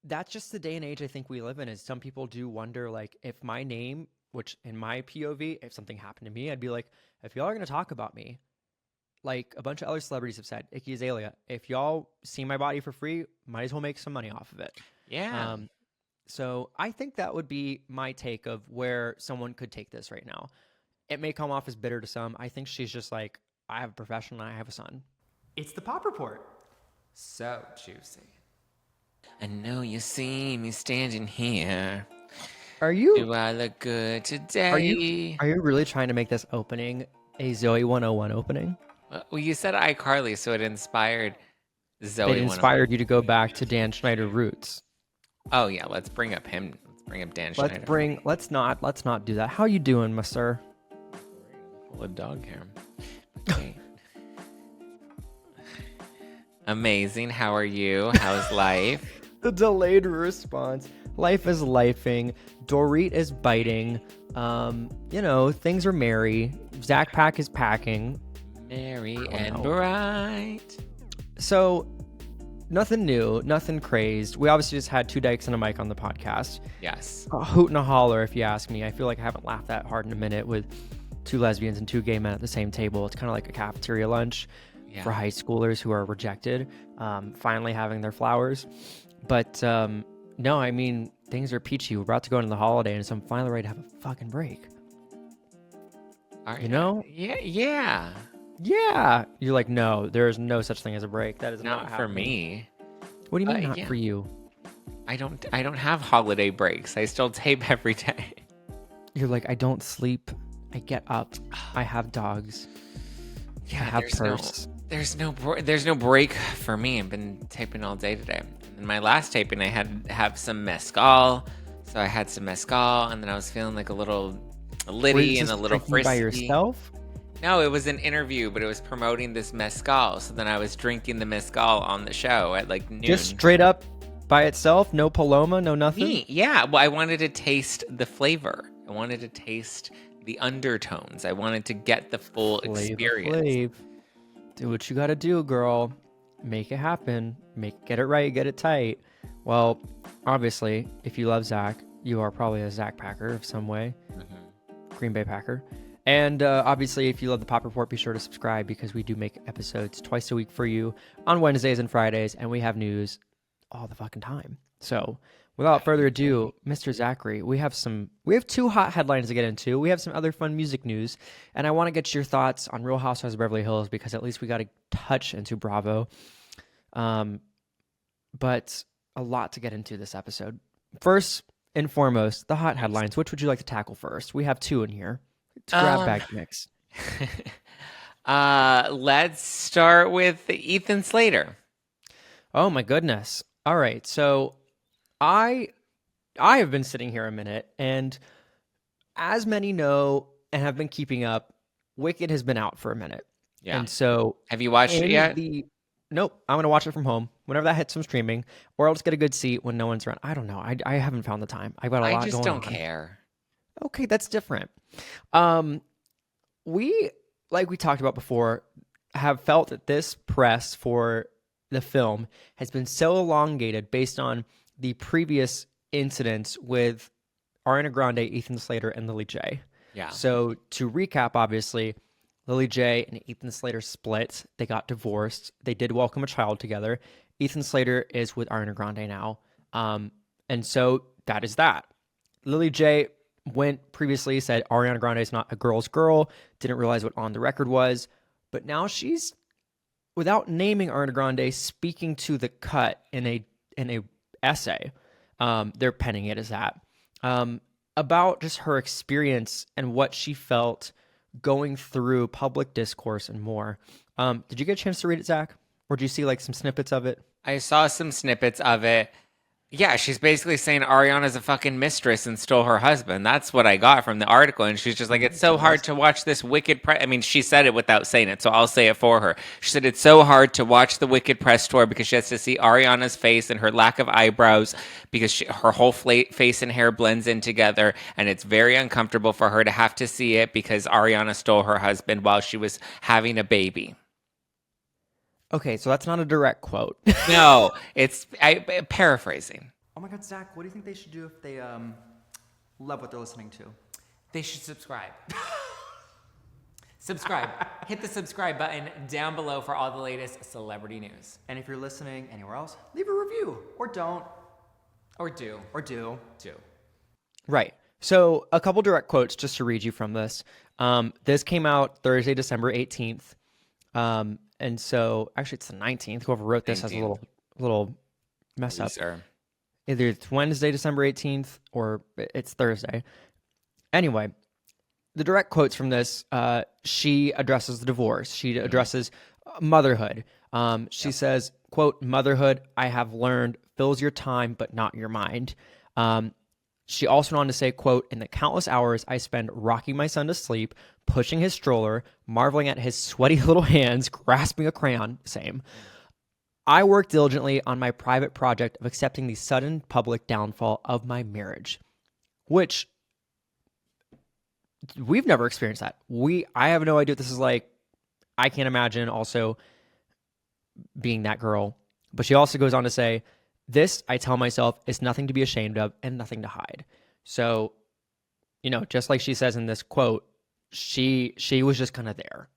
that's just the day and age I think we live in. Is some people do wonder, like, if my name, which in my POV, if something happened to me, I'd be like, if y'all are gonna talk about me, like a bunch of other celebrities have said, Icky Azalea, if y'all see my body for free, might as well make some money off of it. Yeah. Um, so I think that would be my take of where someone could take this right now. It may come off as bitter to some. I think she's just like, I have a profession, I have a son. It's the Pop Report. So juicy. I know you see me standing here. Are you Do I look good are you today? are you really trying to make this opening a Zoe 101 opening? Well, you said iCarly, so it inspired Zoe It 101. inspired you to go back to Dan Schneider roots. Oh yeah, let's bring up him. Let's bring up Dan Schneider. Let's not do that. How you doing, my sir? Full of dog hair. Okay. Amazing. How are you? How's life? The delayed response. Life is lifing. Dorit is biting. Things are merry. Zack Pack is packing. Merry and bright. So, nothing new, nothing crazed. We obviously just had two dykes and a mic on the podcast. Yes. A hoot and a holler, if you ask me. I feel like I haven't laughed that hard in a minute with two lesbians and two gay men at the same table. It's kind of like a cafeteria lunch for high schoolers who are rejected, finally having their flowers. But no, I mean, things are peachy. We're about to go into the holiday, and so I'm finally ready to have a fucking break. You know? Yeah. Yeah. You're like, no, there is no such thing as a break. That is not for happening. me. What do you mean not for you? I don't have holiday breaks. I still tape every day. You're like, I don't sleep. I get up. I have dogs. Yeah, I have purse. There's no break for me. I've been taping all day today. In my last taping, I had to have some mezcal, so I had some mezcal, and then I was feeling like a little litty and a little frisky. By yourself? No, it was an interview, but it was promoting this mezcal. So then I was drinking the mezcal on the show at like noon. Just straight up by itself? No Paloma? No nothing? Yeah. Well, I wanted to taste the flavor. I wanted to taste the undertones. I wanted to get the full experience. Do what you gotta do, girl. Make it happen. Get it right, get it tight. Well, obviously, if you love Zack, you are probably a Zack Packer of some way. Mm-hmm. Green Bay Packer. And obviously, if you love the Pop Report, be sure to subscribe because we do make episodes twice a week for you on Wednesdays and Fridays, and we have news all the fucking time. So, without further ado, Mr. Zachary, we have two hot headlines to get into. We have some other fun music news, and I want to get your thoughts on Real Housewives of Beverly Hills because at least we got to touch into Bravo. But a lot to get into this episode. First and foremost, the hot headlines. Which would you like to tackle first? We have two in here. To grab bag mix. Let's start with Ethan Slater. Oh my goodness. All right. So I have been sitting here a minute, and as many know and have been keeping up, Wicked has been out for a minute. Yeah. And so have you watched it yet? Nope. I'm gonna watch it from home whenever that hits some streaming, or I'll just get a good seat when no one's around. I don't know. I haven't found the time. I've got a lot going on. I just don't care. Okay, that's different. We, like we talked about before, have felt that this press for the film has been so elongated based on the previous incidents with Ariana Grande, Ethan Slater, and Lilly Jay. Yeah. So to recap, obviously, Lilly Jay and Ethan Slater split. They got divorced. They did welcome a child together. Ethan Slater is with Ariana Grande now. And so that is that. Lilly Jay previously said Ariana Grande is not a girl's girl, didn't realize what On the Record was, but now she's, without naming Ariana Grande, speaking to the cut in a essay. They're penning it as that. About just her experience and what she felt going through public discourse and more. Did you get a chance to read it, Zach? Or did you see like some snippets of it? I saw some snippets of it. Yeah, she's basically saying Ariana's a fucking mistress and stole her husband. That's what I got from the article. And she's just like, it's so hard to watch this Wicked press. I mean, she said it without saying it, so I'll say it for her. She said it's so hard to watch the Wicked press tour because she has to see Ariana's face and her lack of eyebrows because her whole face and hair blends in together. And it's very uncomfortable for her to have to see it because Ariana stole her husband while she was having a baby. Okay, so that's not a direct quote. No, it's paraphrasing. Oh my God, Zach, what do you think they should do if they love what they're listening to? They should subscribe. Subscribe. Hit the subscribe button down below for all the latest celebrity news. And if you're listening anywhere else, leave a review. Or don't. Or do. Or do. Right. So a couple direct quotes just to read you from this. This came out Thursday, December 18th. And so actually it's the 19th. Whoever wrote this has a little mess up. Sir. Either it's Wednesday, December 18th, or it's Thursday. Anyway, the direct quotes from this, she addresses the divorce. She addresses motherhood. She says, quote, "Motherhood, I have learned, fills your time, but not your mind." She also went on to say, quote, "In the countless hours I spend rocking my son to sleep, pushing his stroller, marveling at his sweaty little hands, grasping a crayon," same. "I work diligently on my private project of accepting the sudden public downfall of my marriage," which we've never experienced that. I have no idea what this is like. I can't imagine also being that girl. But she also goes on to say, "This, I tell myself, is nothing to be ashamed of and nothing to hide." So, just like she says in this quote, she was just kind of there.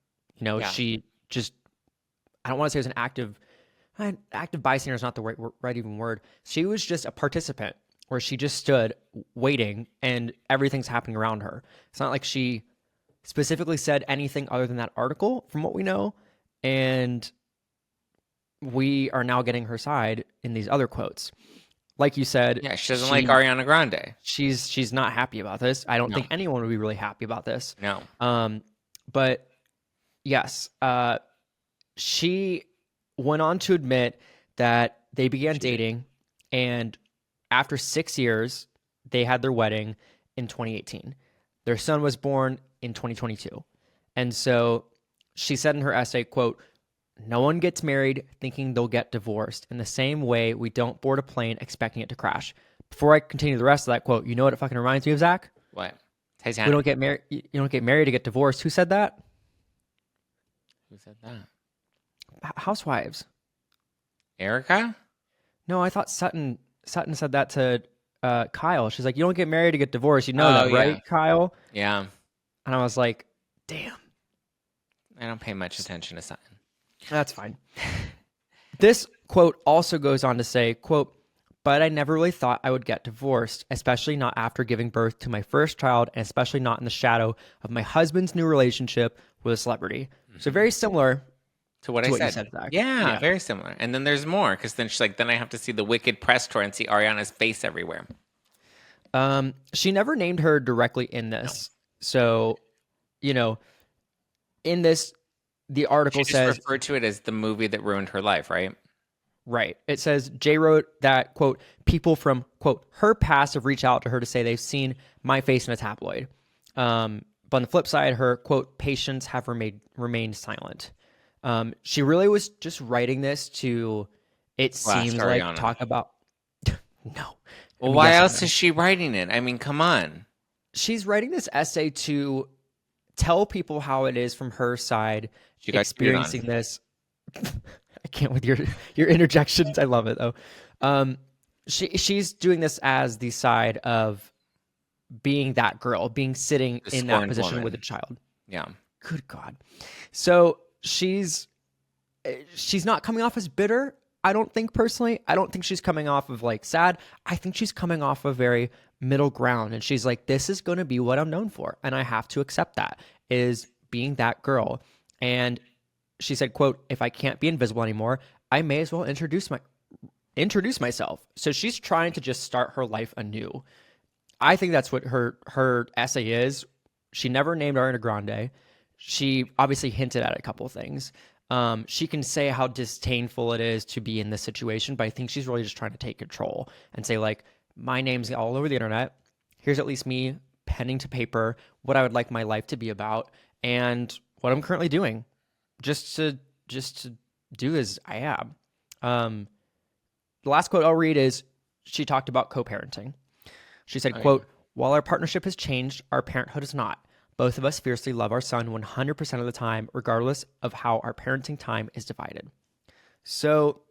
She just, I don't want to say it was an active bystander is not the right even word. She was just a participant where she just stood waiting and everything's happening around her. It's not like she specifically said anything other than that article from what we know. And we are now getting her side in these other quotes. Like you said, Yeah, she doesn't like Ariana Grande. She's not happy about this. I don't think anyone would be really happy about this. No. But yes, she went on to admit that they began dating, and after 6 years, they had their wedding in 2018. Their son was born in 2022. And so she said in her essay, quote, "No one gets married thinking they'll get divorced. In the same way, we don't board a plane expecting it to crash." Before I continue the rest of that quote, you know what it fucking reminds me of, Zach? What? We Titanic. don't get married. You don't get married to get divorced. Who said that? Who said that? Housewives. Erica? No, I thought Sutton said that to Kyle. She's like, "You don't get married to get divorced. You know that, right, yeah. Kyle?" Yeah. And I was like, damn. I don't pay much attention to something. That's fine. This quote also goes on to say, quote, "But I never really thought I would get divorced, especially not after giving birth to my first child, and especially not in the shadow of my husband's new relationship with a celebrity." So very similar to what to I what you said. said, Zach. Yeah, very similar. And then there's more, because then she's like, then I have to see the Wicked press tour and see Ariana's face everywhere. She never named her directly in this. So, in this, the article She just says, referred to it as the movie that ruined her life, right? right. It says, Jay wrote that, quote, "People from, quote, her past have reached out to her to say they've seen my face in a tabloid." But on the flip side, her, quote, "patients have remained silent." She really was just writing this to, it seems like, Ariana. talk about, no. Well, why else is she writing it? I mean, come on. She's writing this essay to tell people how it is from her side, She got experiencing this. I can't with your interjections. I love it though. She's doing this as the side of being that girl, being sitting The in that scorned position woman. with a child. Yeah. Good God. So she's not coming off as bitter. I don't think personally. I don't think she's coming off of like sad. I think she's coming off of very middle ground. And she's like, this is going to be what I'm known for. And I have to accept that, is being that girl. And she said, quote, "If I can't be invisible anymore, I may as well introduce myself." So she's trying to just start her life anew. I think that's what her essay is. She never named Ariana Grande. She obviously hinted at a couple of things. She can say how disdainful it is to be in this situation, but I think she's really just trying to take control and say, like, my name's all over the internet. Here's at least me penning to paper what I would like my life to be about and what I'm currently doing, just to do as I am. The last quote I'll read is, she talked about co-parenting. She said, quote, "While our partnership has changed, our parenthood has not. Both of us fiercely love our son 100% of the time, regardless of how our parenting time is divided." So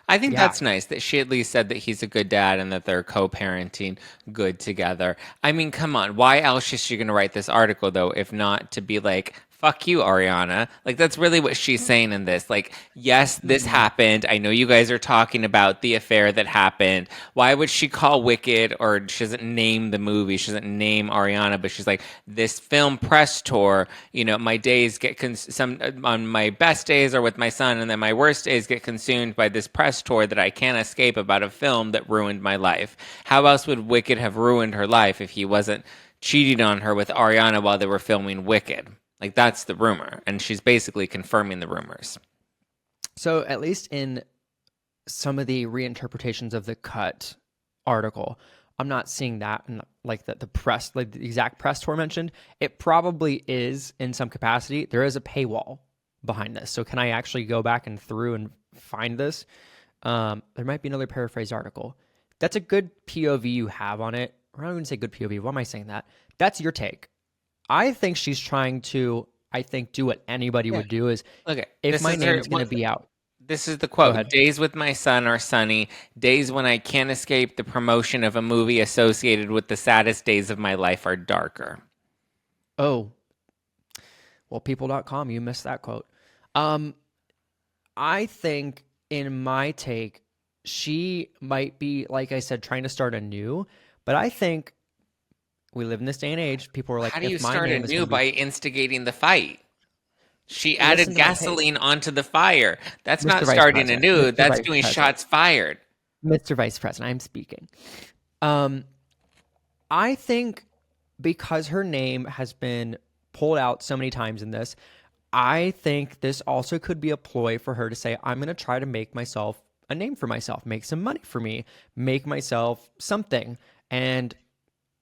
I think Yeah. that's nice that she at least said that he's a good dad and that they're co-parenting good together. I mean, come on. Why else is she going to write this article, though, if not to be like, fuck you, Ariana? Like, that's really what she's saying in this. Like, yes, this Mhm. happened. I know you guys are talking about the affair that happened. Why would she call Wicked, or she doesn't name the movie? She doesn't name Ariana, but she's like, this film press tour, my days get some on my best days are with my son, and then my worst days get consumed by this press tour that I can't escape about a film that ruined my life. How else would Wicked have ruined her life if he wasn't cheating on her with Ariana while they were filming Wicked? Like, that's the rumor, and she's basically confirming the rumors. So at least in some of the reinterpretations of the cut article, I'm not seeing that in like the press, like the exact press tour mentioned. It probably is in some capacity. There is a paywall behind this. So can I actually go back and through and find this? There might be another paraphrase article. That's a good POV you have on it. Or I don't even say good POV. Why am I saying that? That's your take. I think she's trying to, do what anybody Yeah. would do is Okay, if my name's going to be out. this is the Go quote. ahead. Days with my son are sunny. Days when I can't escape the promotion of a movie associated with the saddest days of my life are darker. Oh, well, people.com, you missed that quote. Um, I think in my take, she might be, like I said, trying to start anew. But I think we live in this day and age. People are like, How do you if my start name is going anew to be, by instigating the fight? She listen added to my take, gasoline onto the fire. That's Mr. not Vice starting President, anew. Mr. That's Vice doing President, shots fired. Mr. Vice President, I'm speaking. Um, I think because her name has been pulled out so many times in this, I think this also could be a ploy for her to say, I'm going to try to make myself a name for myself, make some money for me, make myself something, and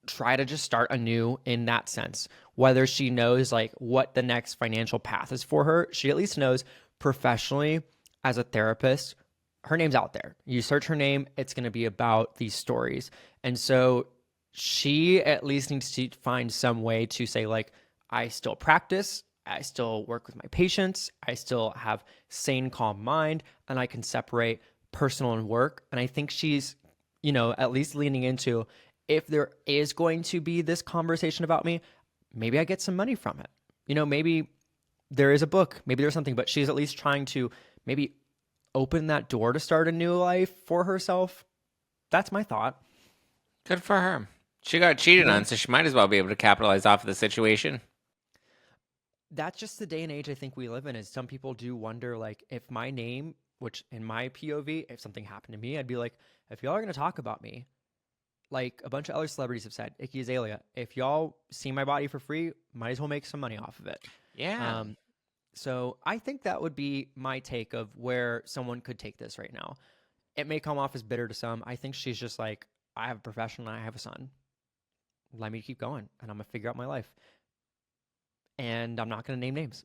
try to just start anew in that sense. Whether she knows like what the next financial path is for her, she at least knows professionally as a therapist, her name's out there. You search her name, it's going to be about these stories. And so she at least needs to find some way to say, like, I still practice, I still work with my patients, I still have sane, calm mind, and I can separate personal and work. And I think she's, at least leaning into, if there is going to be this conversation about me, maybe I get some money from it. Maybe there is a book, maybe there's something, but she's at least trying to maybe open that door to start a new life for herself. That's my thought. Good for her. She got cheated Yeah. on, so she might as well be able to capitalize off of the situation. That's just the day and age I think we live in, is some people do wonder, like, if my name, which in my POV, if something happened to me, I'd be like, if y'all are going to talk about me, like a bunch of other celebrities have said, Icky Azalea, if y'all see my body for free, might as well make some money off of it. Yeah. So I think that would be my take of where someone could take this right now. It may come off as bitter to some. I think she's just like, I have a profession and I have a son. Let me keep going and I'm going to figure out my life. And I'm not going to name names.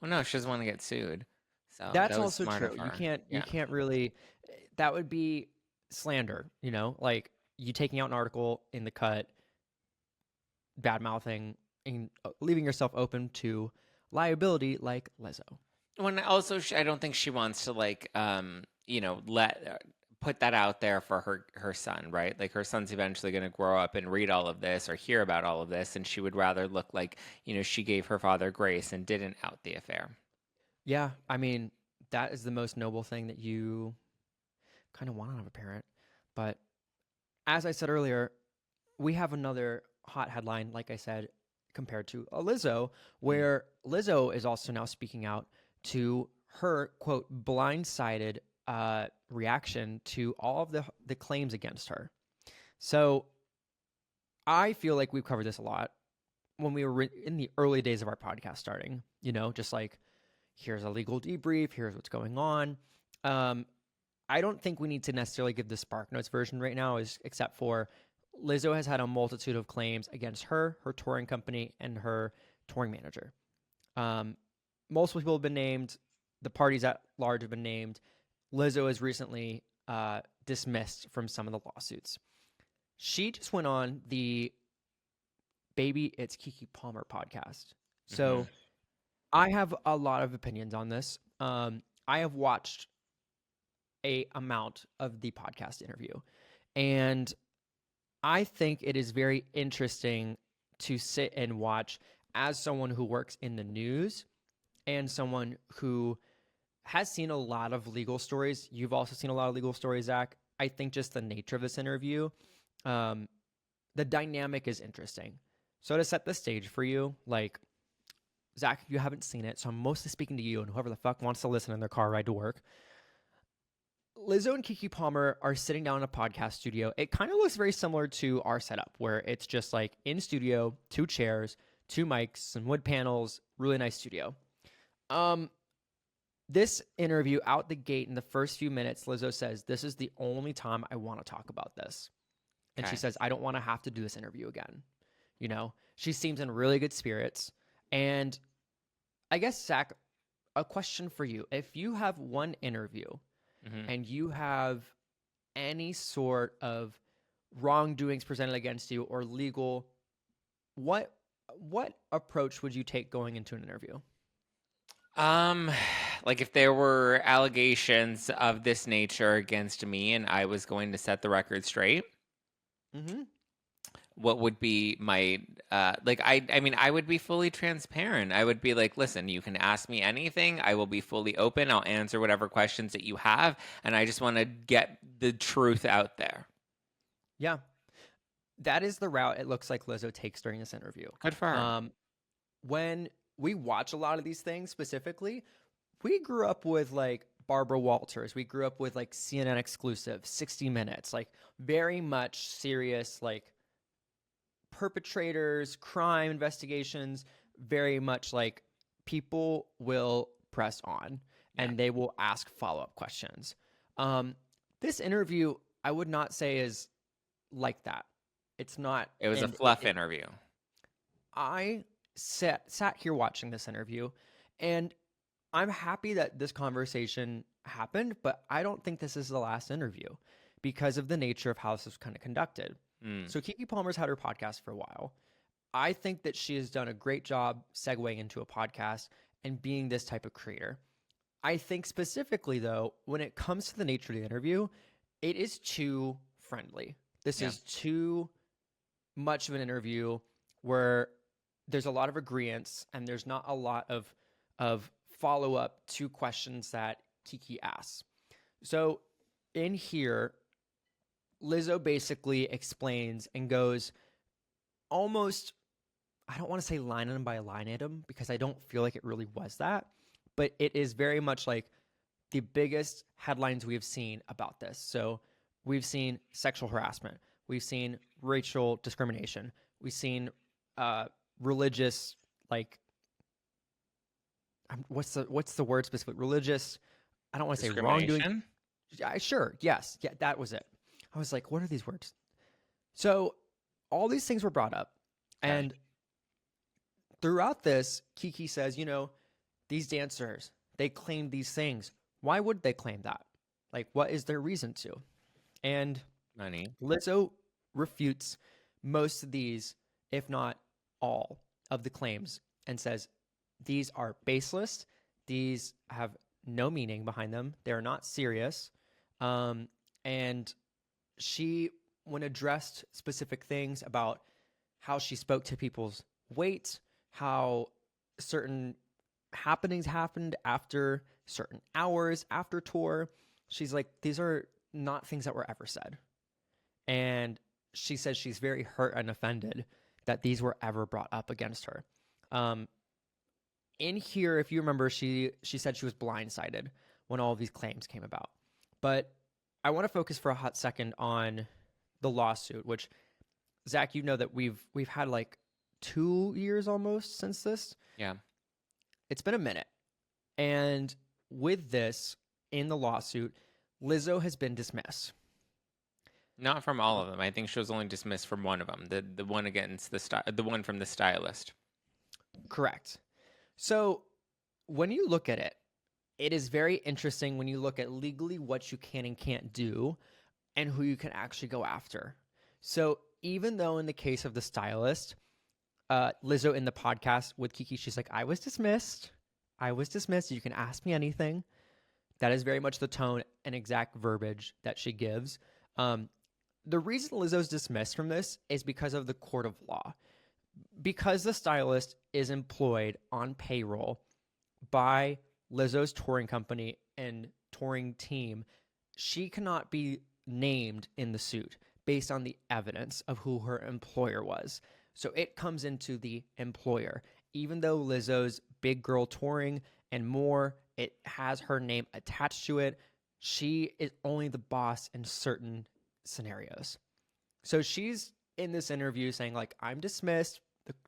Well, no, she doesn't want to get sued. So That's that was also smart true. of You her. can't Yeah. you can't really, that would be slander, like you taking out an article in the cut, bad mouthing, and leaving yourself open to liability like Lizzo. When also, I don't think she wants to let put that out there for her son, right? Like her son's eventually going to grow up and read all of this or hear about all of this, and she would rather look like she gave her father grace and didn't out the affair. Yeah, I mean, that is the most noble thing that you kind of want out of a parent. But as I said earlier, we have another hot headline, like I said, compared to a Lizzo, where Lizzo is also now speaking out to her, quote, blindsided reaction to all of the claims against her. So I feel like we've covered this a lot when we were in the early days of our podcast starting, just like, here's a legal debrief, here's what's going on. I don't think we need to necessarily give the Spark Notes version right now, except for Lizzo has had a multitude of claims against her touring company, and her touring manager. Multiple people have been named. The parties at large have been named. Lizzo is recently dismissed from some of the lawsuits. She just went on the Baby It's Keke Palmer podcast. So I have a lot of opinions on this. I have watched a amount of the podcast interview. And I think it is very interesting to sit and watch as someone who works in the news and someone who has seen a lot of legal stories. You've also seen a lot of legal stories, Zach. I think just the nature of this interview, the dynamic is interesting. So to set the stage for you, like, Zach, you haven't seen it, so I'm mostly speaking to you and whoever the fuck wants to listen in their car ride to work. Lizzo and Keke Palmer are sitting down in a podcast studio. It kind of looks very similar to our setup, where it's just like in studio, 2 chairs, 2 mics, some wood panels, really nice studio. This interview out the gate in the first few minutes, Lizzo says, "This is the only time I want to talk about this." And she says, "I don't want to have to do this interview again." You know, she seems in really good spirits. And I guess, Zach, a question for you. If you have one interview and you have any sort of wrongdoings presented against you or legal, what approach would you take going into an interview? Like if there were allegations of this nature against me and I was going to set the record straight, what would be my I mean, I would be fully transparent. I would be like, listen, you can ask me anything. I will be fully open. I'll answer whatever questions that you have, and I just want to get the truth out there. Yeah. That is the route it looks like Lizzo takes during this interview. Good for her. When we watch a lot of these things specifically, we grew up with like Barbara Walters. We grew up with like CNN exclusive, 60 Minutes, like very much serious, like perpetrators, crime investigations, very much like people will press on and they will ask follow-up questions. This interview, I would not say is like that. It's not. It was a fluff interview. I sat here watching this interview, and I'm happy that this conversation happened, but I don't think this is the last interview because of the nature of how this was kind of conducted. So Keke Palmer's had her podcast for a while. I think that she has done a great job segueing into a podcast and being this type of creator. I think specifically, though, when it comes to the nature of the interview, it is too friendly. This is too much of an interview where there's a lot of agreements and there's not a lot of follow-up to questions that Keke asks. So in here, Lizzo basically explains and goes almost, I don't want to say line item by line item because I don't feel like it really was that, but it is very much like the biggest headlines we have seen about this. So we've seen sexual harassment. We've seen racial discrimination. We've seen religious, like, what's the word specifically? Religious, I don't want to say wrongdoing. Sure. Yes. Yeah, that was it. I was like, what are these words? So all these things were brought up. And throughout this, Keke says, these dancers, they claimed these things. Why would they claim that? Like, what is their reason to? And money. Lizzo refutes most of these, if not all of the claims, and says these are baseless. These have no meaning behind them. They're not serious. And she, when addressed specific things about how she spoke to people's weight, how certain happenings happened after certain hours after tour, she's like, these are not things that were ever said. And she says she's very hurt and offended that these were ever brought up against her. In here, if you remember, she said she was blindsided when all of these claims came about. But I want to focus for a hot second on the lawsuit, which, Zach, you know that we've had like 2 years almost since this. Yeah. It's been a minute. And with this, in the lawsuit, Lizzo has been dismissed. Not from all of them. I think she was only dismissed from one of them. The one against the one from the stylist. Correct. So when you look at it, it is very interesting when you look at legally what you can and can't do and who you can actually go after. So even though in the case of the stylist, Lizzo in the podcast with Keke, she's like, I was dismissed. You can ask me anything. That is very much the tone and exact verbiage that she gives. The reason Lizzo's dismissed from this is because of the court of law. Because the stylist is employed on payroll by Lizzo's touring company and touring team, she cannot be named in the suit based on the evidence of who her employer was. So it comes into the employer. Even though Lizzo's Big Girl Touring and more, it has her name attached to it, she is only the boss in certain scenarios. So she's in this interview saying, like, I'm dismissed.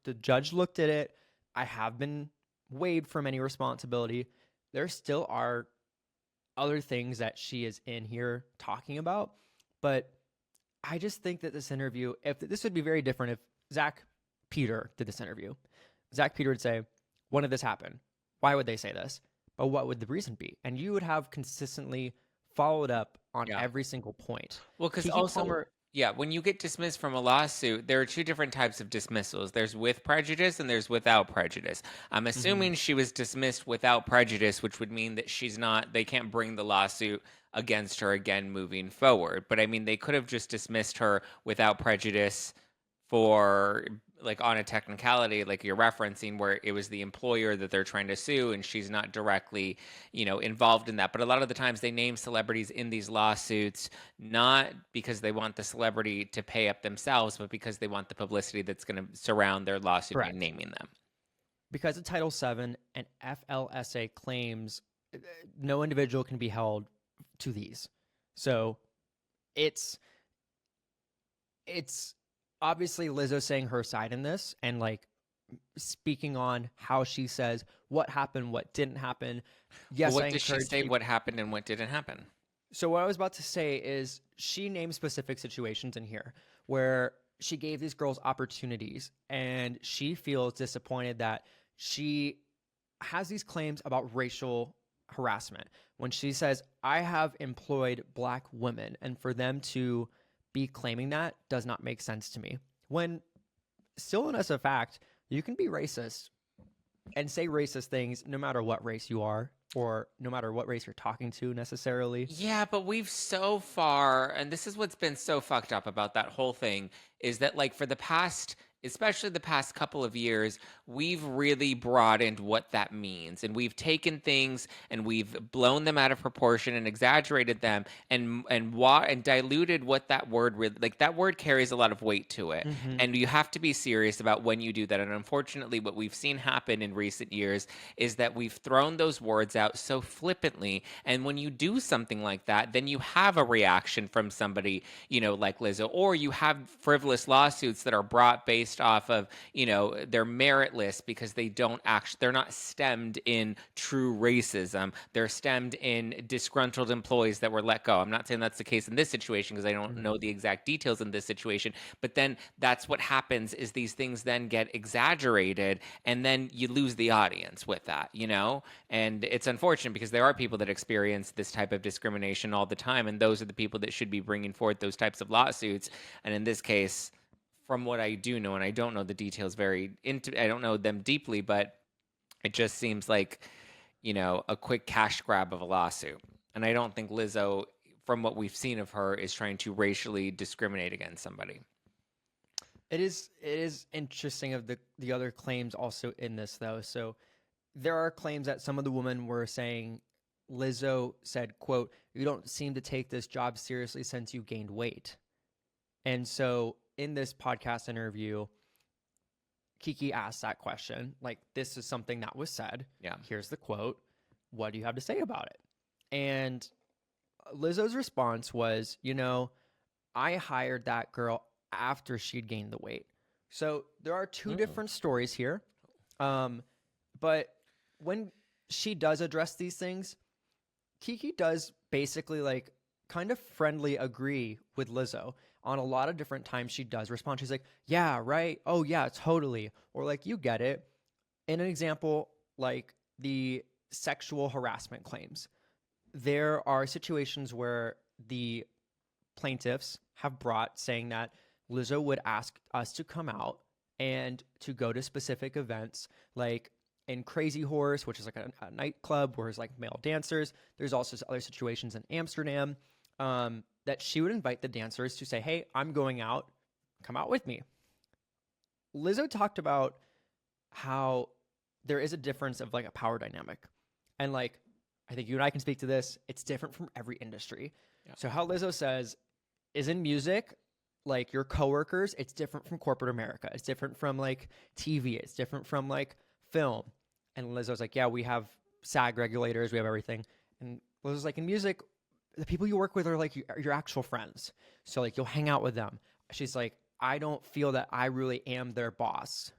The judge looked at it. I have been waived from any responsibility. There still are other things that she is in here talking about. But I just think that this interview, if this would be very different if Zack Peter did this interview. Zack Peter would say, when did this happen? Why would they say this? But what would the reason be? And you would have consistently followed up on every single point. Well, because also, when you get dismissed from a lawsuit, there are two different types of dismissals. There's with prejudice and there's without prejudice. I'm assuming she was dismissed without prejudice, which would mean that they can't bring the lawsuit against her again moving forward. But I mean, they could have just dismissed her without prejudice for like on a technicality like you're referencing where it was the employer that they're trying to sue and she's not directly involved in that. But a lot of the times they name celebrities in these lawsuits not because they want the celebrity to pay up themselves, but because they want the publicity that's going to surround their lawsuit by naming them. Because of Title VII and FLSA claims, no individual can be held to these. So it's obviously Lizzo saying her side in this and like speaking on how she says what happened, what didn't happen. Yes, what did she say? What happened and what didn't happen? So what I was about to say is she named specific situations in here where she gave these girls opportunities and she feels disappointed that she has these claims about racial harassment. When she says, I have employed Black women, and for them to be claiming that does not make sense to me. When still as a fact, you can be racist and say racist things no matter what race you are or no matter what race you're talking to necessarily. Yeah, but we've so far, and this is what's been so fucked up about that whole thing, is that like for the past, especially the past couple of years, we've really broadened what that means. And we've taken things and we've blown them out of proportion and exaggerated them and diluted what that word really, like that word carries a lot of weight to it. And you have to be serious about when you do that. And unfortunately, what we've seen happen in recent years is that we've thrown those words out so flippantly. And when you do something like that, then you have a reaction from somebody, like Lizzo, or you have frivolous lawsuits that are brought based off of they're meritless because they're not stemmed in true racism. They're stemmed in disgruntled employees that were let go. I'm not saying that's the case in this situation because I don't know the exact details in this situation, but then that's what happens is these things then get exaggerated and then you lose the audience with that, and it's unfortunate because there are people that experience this type of discrimination all the time, and those are the people that should be bringing forth those types of lawsuits. And in this case, from what I do know, and I don't know the details I don't know them deeply, but it just seems like, a quick cash grab of a lawsuit. And I don't think Lizzo, from what we've seen of her, is trying to racially discriminate against somebody. It is interesting of the other claims also in this though. So there are claims that some of the women were saying Lizzo said, quote, "You don't seem to take this job seriously since you gained weight." And so in this podcast interview, Kiki asked that question. Like, this is something that was said. Yeah. Here's the quote. What do you have to say about it? And Lizzo's response was, I hired that girl after she'd gained the weight. So there are two different stories here. But when she does address these things, Kiki does basically like kind of friendly agree with Lizzo on a lot of different times. She does respond. She's like, yeah, right. Oh yeah, totally. Or like, you get it. In an example, like the sexual harassment claims, there are situations where the plaintiffs have brought saying that Lizzo would ask us to come out and to go to specific events, like in Crazy Horse, which is like a nightclub where there's like male dancers. There's also other situations in Amsterdam that she would invite the dancers to say, hey, I'm going out, come out with me. Lizzo talked about how there is a difference of like a power dynamic. And like, I think you and I can speak to this. It's different from every industry. Yeah. So how Lizzo says is in music, like your coworkers, it's different from corporate America. It's different from like TV. It's different from like film. And Lizzo's like, yeah, we have SAG regulators. We have everything. And Lizzo's like, in music, the people you work with are like your actual friends. So like you'll hang out with them. She's like, I don't feel that I really am their boss,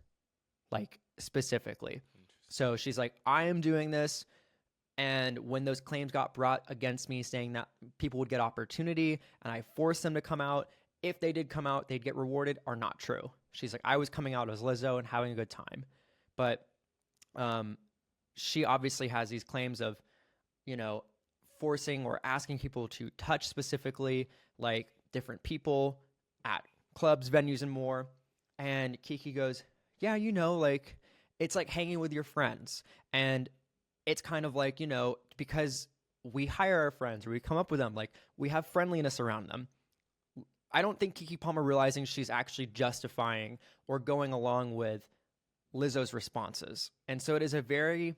like specifically. So she's like, I am doing this. And when those claims got brought against me saying that people would get opportunity and I forced them to come out, if they did come out, they'd get rewarded, are not true. She's like, I was coming out as Lizzo and having a good time. But she obviously has these claims of, you know, forcing or asking people to touch specifically like different people at clubs, venues, and more. And Kiki goes, yeah, you know, like it's like hanging with your friends. And it's kind of like, you know, because we hire our friends or we come up with them, like we have friendliness around them. I don't think Keke Palmer realizing she's actually justifying or going along with Lizzo's responses. And so it is a very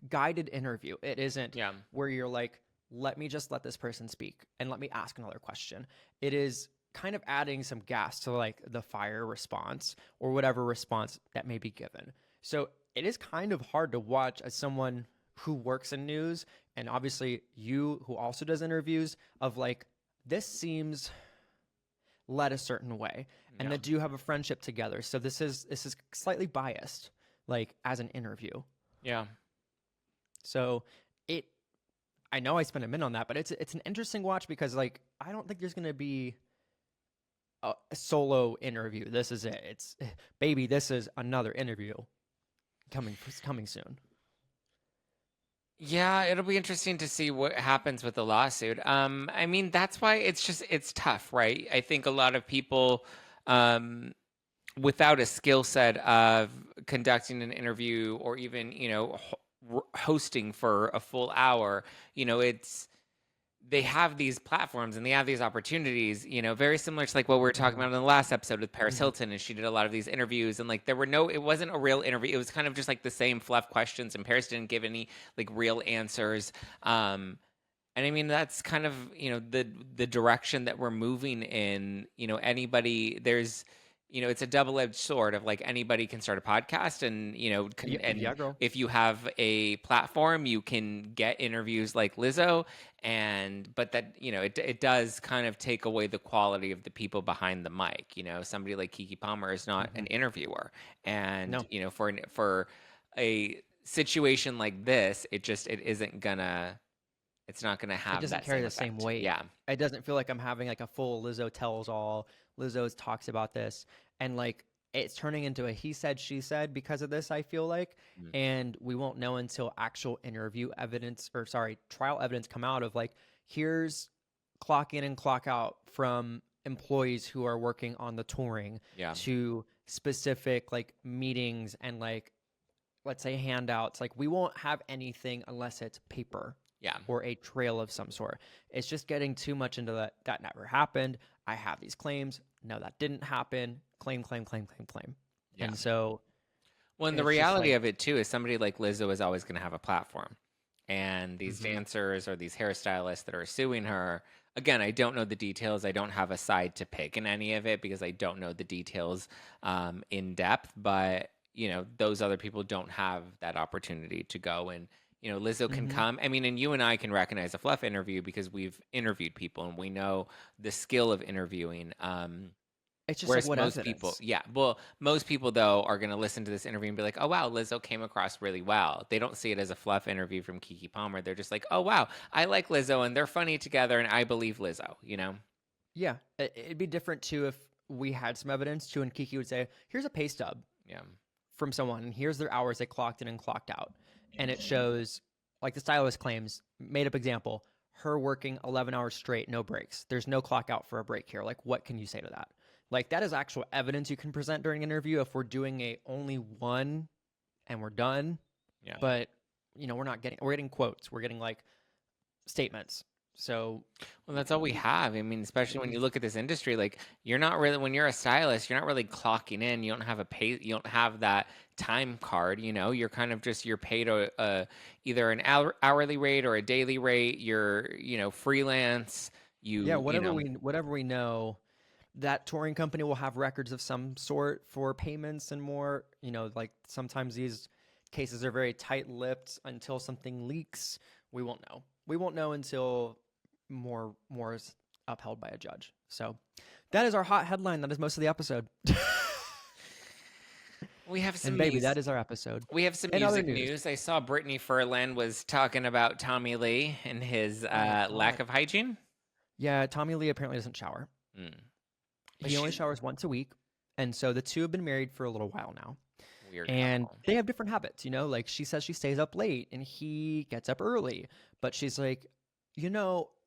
guided interview. It isn't where you're like, let me just let this person speak and let me ask another question. It is kind of adding some gas to like the fire response or whatever response that may be given. So it is kind of hard to watch as someone who works in news, and obviously you who also does interviews, of like, this seems led a certain way and that you have a friendship together. So this is slightly biased, like as an interview. Yeah. So I know I spent a minute on that, but it's an interesting watch because like, I don't think there's going to be a solo interview. This is it. This is another interview coming soon. Yeah, it'll be interesting to see what happens with the lawsuit. I mean, that's why it's tough, right? I think a lot of people without a skill set of conducting an interview or even, you know, hosting for a full hour, you know, they have these platforms and they have these opportunities, you know, very similar to like what we were talking about in the last episode with Paris Hilton. And she did a lot of these interviews and like it wasn't a real interview. It was kind of just like the same fluff questions and Paris didn't give any like real answers. And I mean, that's kind of, you know, the direction that we're moving in. You know, you know, it's a double-edged sword of like anybody can start a podcast and, you know, if you have a platform, you can get interviews like Lizzo but that, you know, it does kind of take away the quality of the people behind the mic. You know, somebody like Keke Palmer is not an interviewer. And, you know, for a situation like this, it's not gonna have. It doesn't carry the same weight. Yeah, it doesn't feel like I'm having like a full Lizzo tells all. Lizzo talks about this, and like it's turning into a he said she said because of this. I feel like, and we won't know until actual trial evidence come out of like here's clock in and clock out from employees who are working on the touring to specific like meetings and like let's say handouts. Like we won't have anything unless it's paper. Yeah. Or a trail of some sort. It's just getting too much into that never happened. I have these claims. No, that didn't happen. Claim. Yeah. And so well, and the reality of it too is somebody like Lizzo is always going to have a platform. And these dancers or these hairstylists that are suing her, again, I don't know the details. I don't have a side to pick in any of it because I don't know the details in depth. But, you know, those other people don't have that opportunity to go and, you know, Lizzo can come. I mean, and you and I can recognize a fluff interview because we've interviewed people and we know the skill of interviewing. It's just like what most people, most people though are going to listen to this interview and be like, "Oh wow, Lizzo came across really well." They don't see it as a fluff interview from Keke Palmer. They're just like, "Oh wow, I like Lizzo and they're funny together and I believe Lizzo." You know? Yeah, it'd be different too if we had some evidence too, and Keke would say, "Here's a pay stub." From someone, and here's their hours they clocked in and clocked out. And it shows, like the stylist claims, made up example, her working 11 hours straight, no breaks. There's no clock out for a break here. Like, what can you say to that? Like, that is actual evidence you can present during an interview. If we're doing only one and we're done. Yeah. But we're getting quotes. We're getting like statements. So Well, that's all we have. I mean, especially when you look at this industry, like you're not really, when you're a stylist, you're not really clocking in. You don't have you don't have that time card. You're kind of just you're paid either an hourly rate or a daily rate. You're freelance. yeah, whatever we know, that touring company will have records of some sort for payments and more. Like sometimes these cases are very tight-lipped until something leaks. We won't know. We won't know until more is upheld by a judge. So that is our hot headline. That is most of the episode. We have some And baby, news. that is our episode. We have some And other music news. I saw Brittany Furlan was talking about Tommy Lee and his lack of hygiene. Yeah, Tommy Lee apparently doesn't shower. He only showers once a week. And so the two have been married for a little while now. Weird. And couple. they have different habits, like she says she stays up late and he gets up early. But she's like,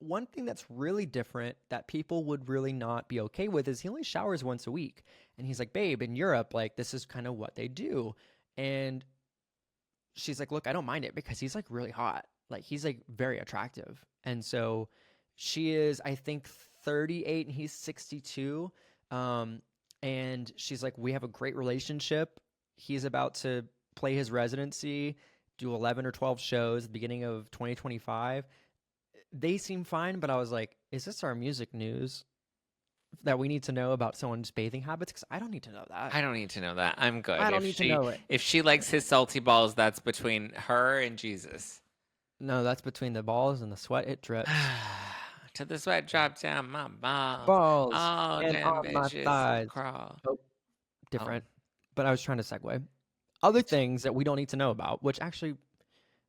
one thing that's really different that people would really not be okay with is he only showers once a week. And he's like, babe, in Europe, like this is kind of what they do. And she's like, look, I don't mind it because he's like really hot. Like he's like very attractive. And so she is, I think, 38 and he's 62. And she's like, we have a great relationship. He's about to play his residency, do 11 or 12 shows at the beginning of 2025. They seem fine, but I was like, is this our music news that we need to know about someone's bathing habits? Because I don't need to know that. I don't need to know that. I'm good. I don't need to know it. If she likes his salty balls, that's between her and Jesus. No, that's between the balls and the sweat. It drips. To the sweat drop down my balls. Balls Oh, and damn on my bitches thighs. crawl. Different. But I was trying to segue. Other things that we don't need to know about, which actually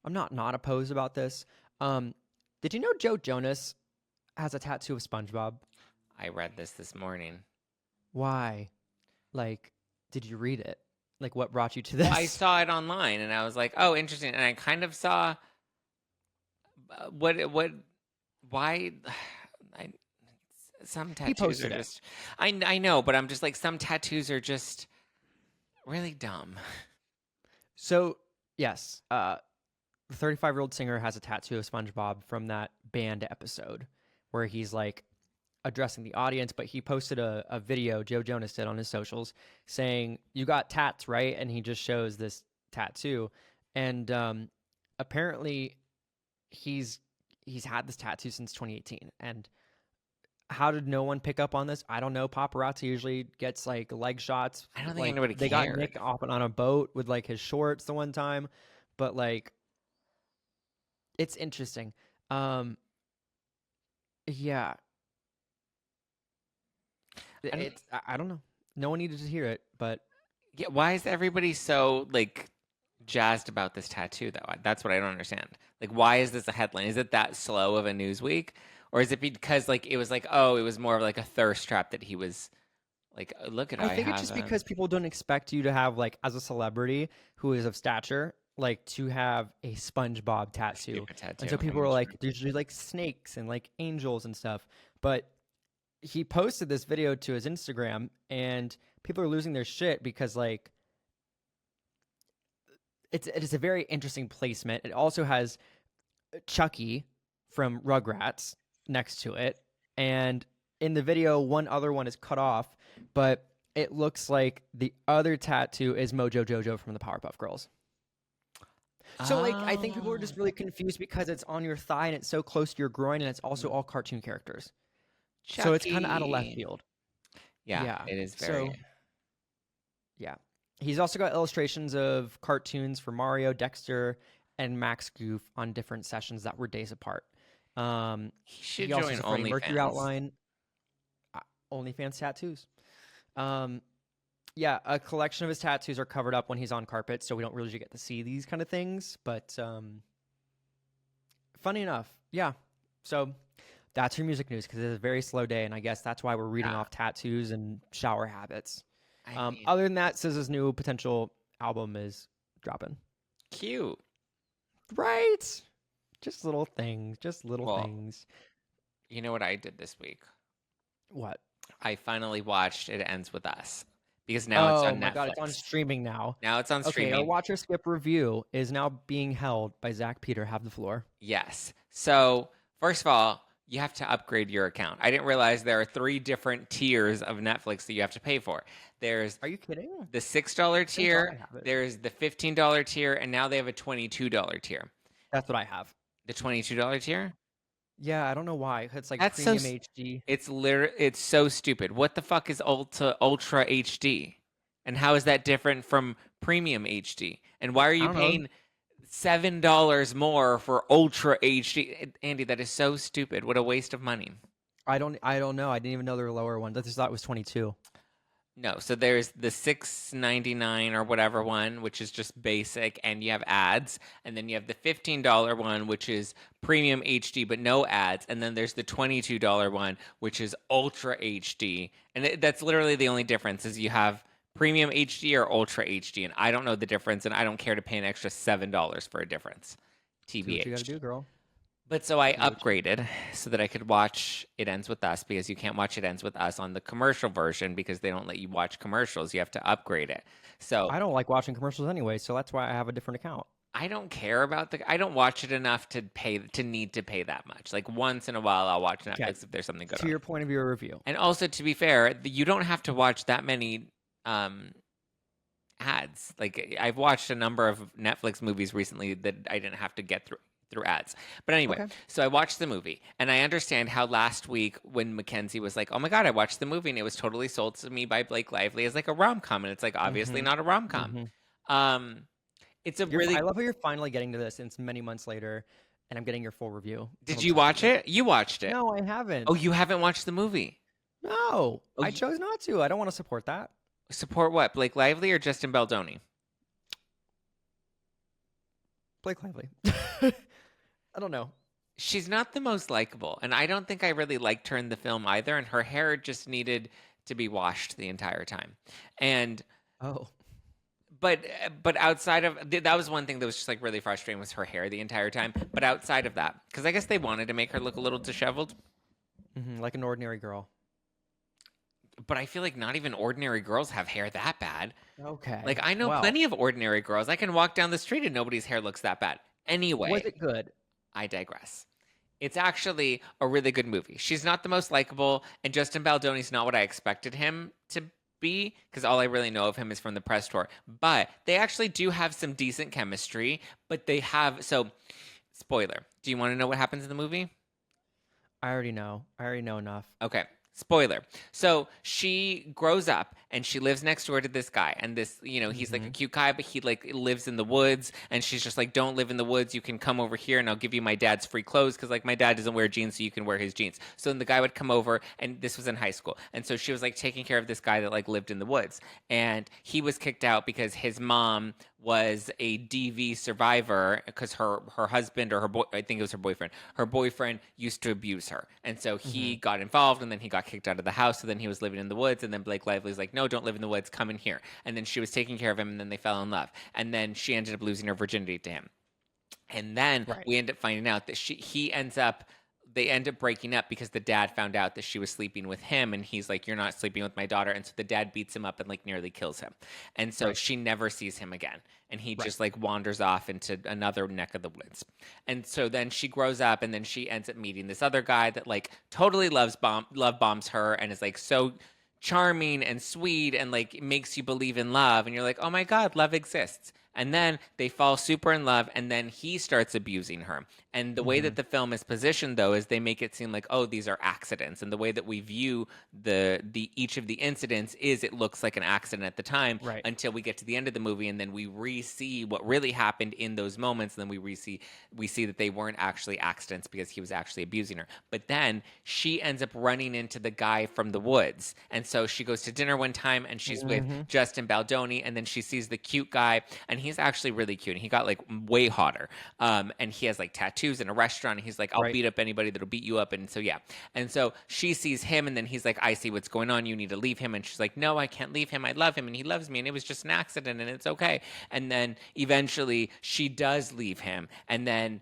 I'm not opposed about this. Did you know Joe Jonas has a tattoo of SpongeBob? I read this morning. Why? Like, did you read it? Like, what brought you to this? I saw it online and I was like, oh, interesting. And I kind of saw why some tattoos are posted it. just, I know, but I'm just like, some tattoos are just really dumb. So, yes, the 35-year-old singer has a tattoo of SpongeBob from that band episode where he's like addressing the audience, but he posted a video, Joe Jonas did, on his socials saying, you got tats, right? And he just shows this tattoo. And apparently he's had this tattoo since 2018. And how did no one pick up on this? I don't know. Paparazzi usually gets like leg shots. I don't think like, anybody They cared. got Nick off on a boat with like his shorts the one time. But like, it's interesting. Yeah. I don't know. No one needed to hear it, but Yeah, why is everybody so like jazzed about this tattoo though? That's what I don't understand. Like, why is this a headline? Is it that slow of a news week, or is it because like it was like, oh, it was more of like a thirst trap that he was like, look at I think it's just because people don't expect you to have like as a celebrity who is of stature, like to have a SpongeBob tattoo. Stupid tattoo. And so people I'm are sure. like, there's usually like snakes and like angels and stuff. But he posted this video to his Instagram and people are losing their shit because like it is a very interesting placement. It also has Chucky from Rugrats next to it. And in the video, one other one is cut off, but it looks like the other tattoo is Mojo Jojo from the Powerpuff Girls. So like I think people are just really confused because it's on your thigh and it's so close to your groin and it's also all cartoon characters. So it's kind of out of left Chucky. field. Yeah, it is very. So, yeah. He's also got illustrations of cartoons for Mario, Dexter, and Max Goof on different sessions that were days apart. He should He also join has a Freddie Mercury OnlyFans. outline. OnlyFans tattoos. Yeah, a collection of his tattoos are covered up when he's on carpet, so we don't really get to see these kind of things. But funny enough, yeah. So that's your music news because it's a very slow day, and I guess that's why we're reading off tattoos and shower habits. I mean, Other than that, SZA's new potential album is dropping. cute. Right? Just little things. Well, Things. You know what I did this week? What? I finally watched It Ends With Us because now it's Oh on my God, it's on Netflix. streaming now. Now it's on Okay, our streaming. watch or skip review is now being held by Zach Peter. Have the floor. Yes. So, first of all, you have to upgrade your account. I didn't realize there are 3 different tiers of Netflix that you have to pay for. There's Are you kidding? the $6 I thought I tier, have it. there's the $15 tier, and now they have a $22 tier. That's what I have. The $22 tier? Yeah, I don't know why. It's like That's so premium HD. it's so stupid. What the fuck is Ultra HD? And how is that different from Premium HD? And why are I you don't know. paying $7 more for Ultra HD? Andy, that is so stupid. What a waste of money. I don't know. I didn't even know there were lower ones. I just thought it was 22. No, so there's the $6.99 or whatever one, which is just basic, and you have ads, and then you have the $15 one, which is premium HD but no ads, and then there's the $22 one, which is ultra HD, and that's literally the only difference is you have premium HD or ultra HD, and I don't know the difference, and I don't care to pay an extra $7 for a difference. Do what you gotta TBH. do, girl. But so I upgraded so that I could watch It Ends With Us because you can't watch It Ends With Us on the commercial version because they don't let you watch commercials. You have to upgrade it. So I don't like watching commercials anyway, so that's why I have a different account. I don't care about I don't watch it enough to need to pay that much. Like once in a while I'll watch Netflix Okay. if there's something good To on. your point of your review. And also to be fair, you don't have to watch that many ads. Like I've watched a number of Netflix movies recently that I didn't have to get through ads. But anyway, Okay. so I watched the movie and I understand how last week when Mackenzie was like, "Oh my god, I watched the movie and it was totally sold to me by Blake Lively as like a rom-com," and it's like obviously not a rom-com. It's a really I love how you're finally getting to this, and it's many months later, and I'm getting your full review. Did you watch it? You watched it. No, I haven't. Oh, you haven't watched the movie. No, Oh, I chose not to. I don't want to support that. Support what? Blake Lively or Justin Baldoni? Blake Lively. I don't know. She's not the most likable, and I don't think I really liked her in the film either, and her hair just needed to be washed the entire time. And Oh, but outside of that was one thing that was just like really frustrating was her hair the entire time. But outside of that, because I guess they wanted to make her look a little disheveled, like an ordinary girl. but I feel like not even ordinary girls have hair that bad. Okay. Like I know Well, plenty of ordinary girls. I can walk down the street and nobody's hair looks that bad. Anyway, Was it good? I digress. It's actually a really good movie. She's not the most likable, and Justin Baldoni's not what I expected him to be, because all I really know of him is from the press tour. But they actually do have some decent chemistry, but they have spoiler. Do you want to know what happens in the movie? I already know. I already know enough. Okay. Spoiler. So she grows up and she lives next door to this guy. And this, he's like a cute guy, but he like lives in the woods. And she's just like, don't live in the woods. You can come over here and I'll give you my dad's free clothes. Cause like my dad doesn't wear jeans, so you can wear his jeans. So then the guy would come over, and this was in high school. And so she was like taking care of this guy that like lived in the woods. And he was kicked out because his mom was a DV survivor because her husband or I think it was her boyfriend used to abuse her. And so he got involved, and then he got kicked out of the house. So then he was living in the woods, and then Blake Lively's like, no, don't live in the woods, come in here. And then she was taking care of him, and then they fell in love. And then she ended up losing her virginity to him. And then we end up finding out that they end up breaking up because the dad found out that she was sleeping with him, and he's like, you're not sleeping with my daughter. And so the dad beats him up and like nearly kills him. And so she never sees him again. And he just like wanders off into another neck of the woods. And so then she grows up, and then she ends up meeting this other guy that like totally love bombs her and is like so charming and sweet and like makes you believe in love. And you're like, oh my God, love exists. And then they fall super in love, and then he starts abusing her. And the way that the film is positioned, though, is they make it seem like, oh, these are accidents. And the way that we view the each of the incidents is it looks like an accident at the time, until we get to the end of the movie, and then we re-see what really happened in those moments. And then we see that they weren't actually accidents because he was actually abusing her. But then she ends up running into the guy from the woods, and so she goes to dinner one time, and she's with Justin Baldoni, and then she sees the cute guy, and he's actually really cute. And he got like way hotter. And he has like tattoos in a restaurant. And he's like, I'll beat up anybody that'll beat you up. And so, yeah. And so she sees him, and then he's like, I see what's going on. You need to leave him. And she's like, no, I can't leave him. I love him and he loves me. And it was just an accident and it's okay. And then eventually she does leave him. And then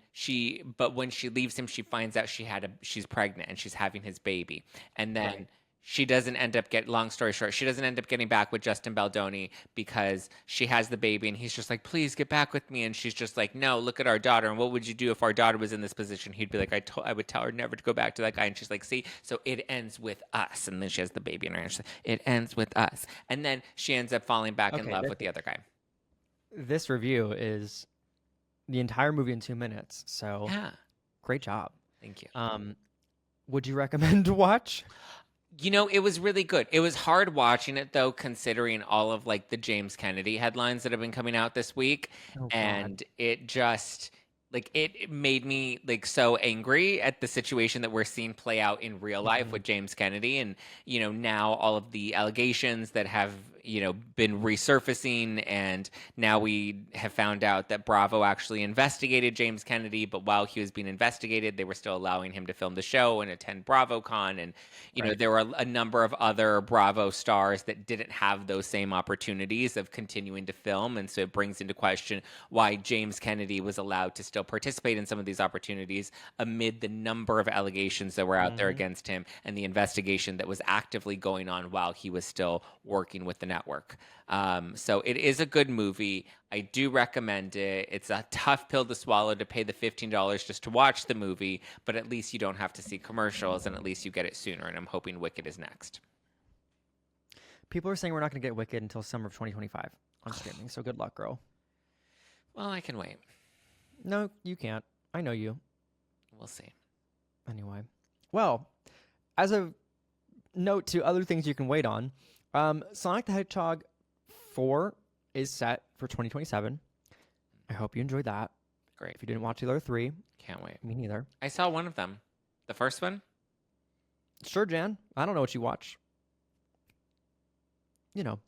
but when she leaves him, she finds out she's pregnant and she's having his baby. And then she doesn't end up long story short, she doesn't end up getting back with Justin Baldoni because she has the baby and he's just like, please get back with me. And she's just like, no, look at our daughter. And what would you do if our daughter was in this position? He'd be like, I would tell her never to go back to that guy. And she's like, see, so it ends with us. And then she has the baby in her hand. She's like, it ends with us. And then she ends up falling back in love with the other guy. This review is the entire movie in 2 minutes. So Yeah. great job. Thank you. Would you recommend to watch? You know, it was really good. It was hard watching it though, considering all of like the James Kennedy headlines that have been coming out this week. And it just like it made me like so angry at the situation that we're seeing play out in real life with James Kennedy. And, you know, now all of the allegations that have, you know, been resurfacing, and now we have found out that Bravo actually investigated James Kennedy, but while he was being investigated, they were still allowing him to film the show and attend BravoCon. And, you know, there were a number of other Bravo stars that didn't have those same opportunities of continuing to film. And so it brings into question why James Kennedy was allowed to still participate in some of these opportunities amid the number of allegations that were out there against him and the investigation that was actively going on while he was still working with the network. So it is a good movie. I do recommend it. It's a tough pill to swallow to pay the $15 just to watch the movie, but at least you don't have to see commercials, and at least you get it sooner. And I'm hoping Wicked is next. People are saying we're not going to get Wicked until summer of 2025 on streaming. So good luck, girl. Well, I can wait. No, you can't. I know you. We'll see. Anyway. Well, as a note to other things you can wait on, Sonic the Hedgehog 4 is set for 2027. I hope you enjoyed that. Great. If you didn't watch the other 3, Can't wait. me neither. I saw one of them. The first one? Sure, Jan. I don't know what you watch. You know.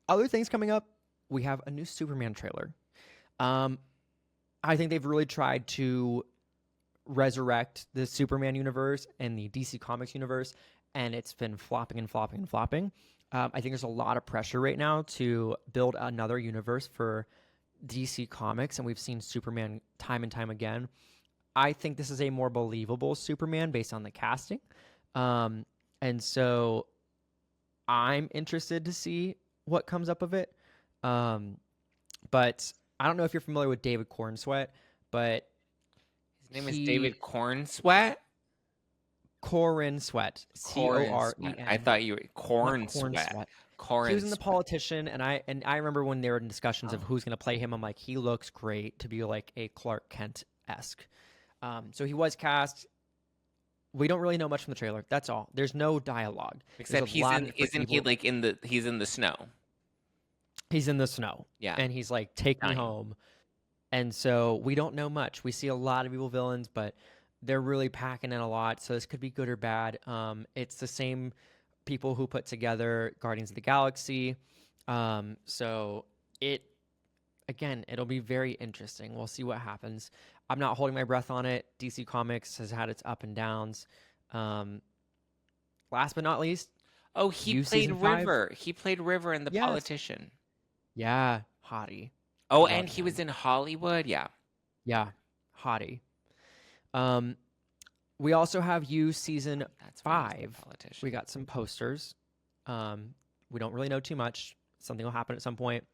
Other things coming up, we have a new Superman trailer. I think they've really tried to resurrect the Superman universe and the DC Comics universe, and it's been flopping and flopping and flopping. I think there's a lot of pressure right now to build another universe for DC Comics, and we've seen Superman time and time again. I think this is a more believable Superman based on the casting. And so I'm interested to see what comes up of it. But I don't know if you're familiar with David Cornsweet, but His name is David Cornsweet? Corin Sweat. Coren. I thought you were Corn Sweat. He was in The Politician, and I remember when they were in discussions of who's going to play him. I'm like, he looks great to be like a Clark Kent-esque. So he was cast. We don't really know much from the trailer. That's all. There's no dialogue. Except he's in the snow. He's in the snow. Yeah. And he's like, take me home. And so we don't know much. We see a lot of evil villains, but they're really packing in a lot. So this could be good or bad. It's the same people who put together Guardians of the Galaxy. So it'll be very interesting. We'll see what happens. I'm not holding my breath on it. DC Comics has had its up and downs. Last but not least, he played River. He played River in The Politician. Yeah, hottie. Oh, and he was in Hollywood. Yeah. Yeah, hottie. We also have You season 5. We got some posters. We don't really know too much. Something will happen at some point.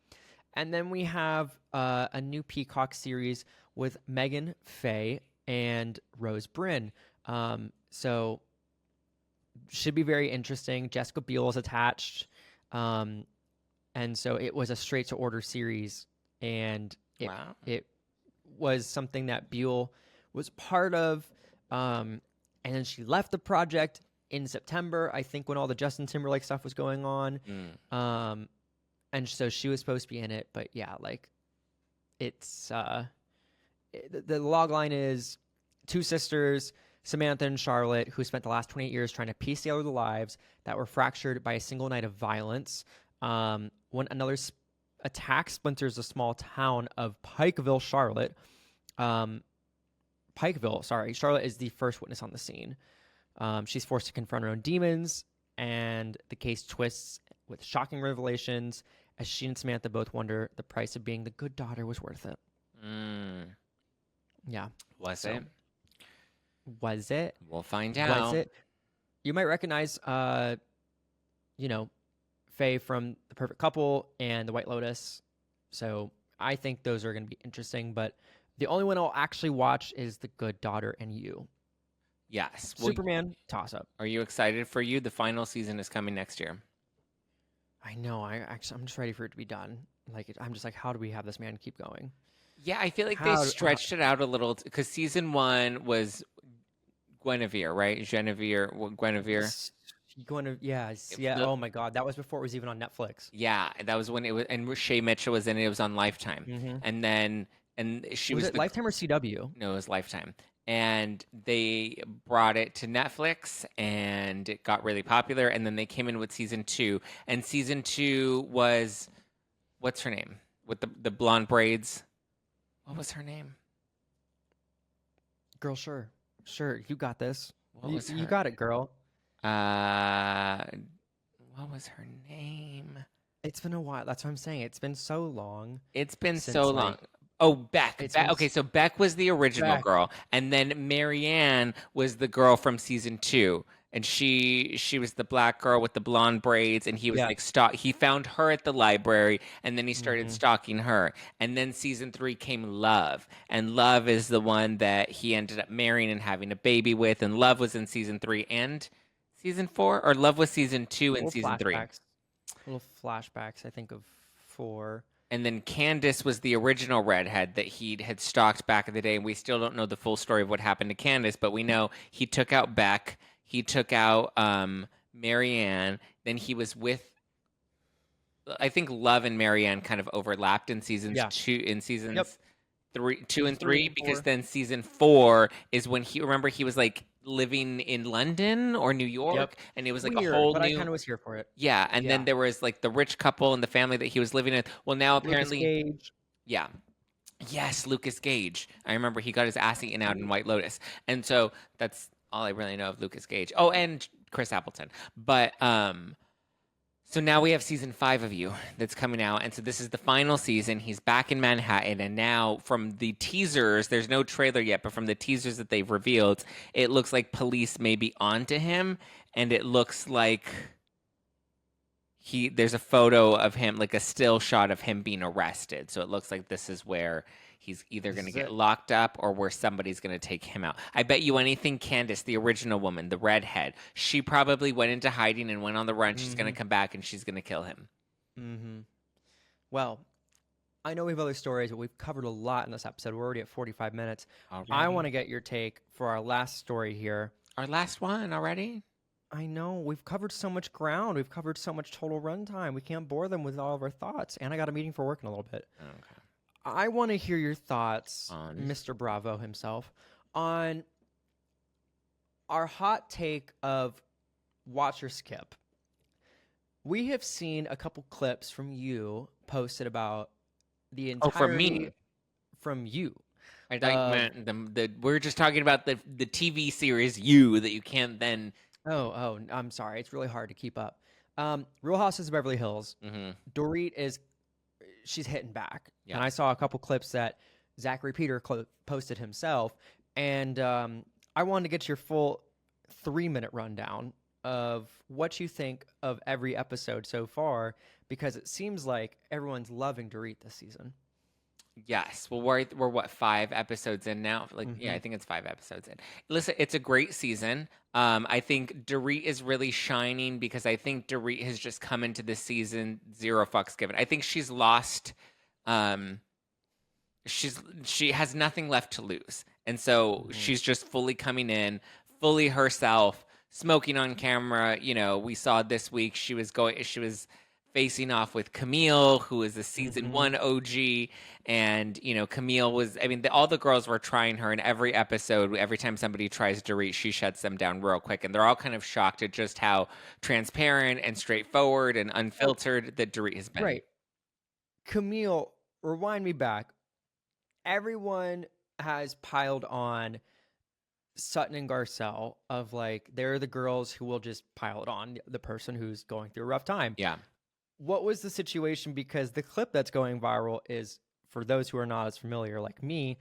And then we have a new Peacock series with Megan Faye and Rose Byrne. So should be very interesting. Jessica Biel is attached. And so it was a straight to order series. And it was something that Biel was part of. And then she left the project in September, I think, when all the Justin Timberlake stuff was going on. And so she was supposed to be in it. But yeah, like it's the log line is two sisters, Samantha and Charlotte, who spent the last 28 years trying to piece together the lives that were fractured by a single night of violence. When another attack splinters the small town of Pikeville, Charlotte. Charlotte is the first witness on the scene. She's forced to confront her own demons, and the case twists with shocking revelations as she and Samantha both wonder the price of being the good daughter was worth it. Yeah. Was it? Was it? We'll find out. Was it? You might recognize, you know, Faye from The Perfect Couple and The White Lotus. So I think those are going to be interesting. But the only one I'll actually watch is The Good Daughter and You. Yes. Well, Superman, toss up. are you excited for you? The final season is coming next year. I know. I'm just ready for it to be done. Like, I'm just like, how do we have this man keep going? Yeah, I feel like they How? stretched it out a little because season 1 was Guinevere, right? Guinevere. Going to, yeah. Yeah. The- Oh my God. That was before it was even on Netflix. Yeah, that was when it was, and Shay Mitchell was in it. It was on Lifetime, Mm-hmm. and then she Was was it Lifetime or CW? no, it was Lifetime, and they brought it to Netflix, and it got really popular. And then they came in with season 2, and season 2 was what's her name with the blonde braids? What was her name? Girl, sure. Sure. You got this. What was You her? got it, girl. Uh, what was her name? It's been a while. That's what I'm saying. It's been so long. It's been Since, so long. like, Oh, Beck. it's Beck. been Okay, so Beck was the original Beck. girl, and then Marianne was the girl from season 2, and she was the black girl with the blonde braids, and he was Yeah. like He found her at the library, and then he started Mhm. stalking her. And then season 3 came Love, and Love is the one that he ended up marrying and having a baby with. And Love was in season 3 and season 4, or Love was season 2 and Little season 3. flashbacks. Little flashbacks, I think, of 4. And then Candace was the original redhead that he had stalked back in the day. And we still don't know the full story of what happened to Candace, but we know he took out Beck. He took out Marianne. Then he was with, I think Love and Marianne kind of overlapped in seasons Yeah. 2, in seasons Yep. 2 and 3, and because 4. then season 4 is when he was like living in London or New York, Yep. and it was like Weird, a whole but I new. kind of was here for it. Yeah, and then Yeah. there was like the rich couple and the family that he was living in. Well, now Lucas apparently, Gage. yeah. Yes, Lucas Gage. I remember he got his ass eaten out in White Lotus. And so that's all I really know of Lucas Gage. Oh, and Chris Appleton. But so now we have season 5 of You that's coming out. And so this is the final season. He's back in Manhattan. And now from the teasers, there's no trailer yet, but from the teasers that they've revealed, it looks like police may be onto him. And it looks like there's a photo of him, like a still shot of him being arrested. So it looks like this is where he's either going to is get it. locked up or where somebody's going to take him out. I bet you anything Candace, the original woman, the redhead, she probably went into hiding and went on the run. She's going to come back and she's going to kill him. Mm-hmm. Well, I know we have other stories, but we've covered a lot in this episode. We're already at 45 minutes. I Already? want to get your take for our last story here. Our last one already? I know we've covered so much ground. We've covered so much total runtime. We can't bore them with all of our thoughts. And I got a meeting for work in a little bit. Okay. I want to hear your thoughts, On? Mr. Bravo himself, on our hot take of watch or skip. We have seen a couple clips from you posted about the Oh, entirety from me? from you. I thought you meant we're just talking about the TV series You that you can't then. Oh, I'm sorry. It's really hard to keep up. Real Houses of Beverly Hills. Dorit she's hitting back. Yeah. And I saw a couple clips that Zachary Peter posted himself. And I wanted to get your full 3-minute rundown of what you think of every episode so far, because it seems like everyone's loving Dorit this season. Yes. Well, we're what, 5 episodes in now? Like, yeah, I think it's 5 episodes in. Listen, it's a great season. I think Dorit is really shining because I think Dorit has just come into this season 0 fucks given. I think she's lost. She has nothing left to lose, and so she's just fully coming in, fully herself, smoking on camera. You know, we saw this week she was facing off with Camille, who is the season 1 OG. And, you know, Camille was, I mean, all the girls were trying her in every episode. Every time somebody tries Dorit, she shuts them down real quick. And they're all kind of shocked at just how transparent and straightforward and unfiltered that Dorit has been. Right. Camille, rewind me back. Everyone has piled on Sutton and Garcelle of like, they're the girls who will just pile it on the person who's going through a rough time. Yeah. What was the situation? Because the clip that's going viral is, for those who are not as familiar like me,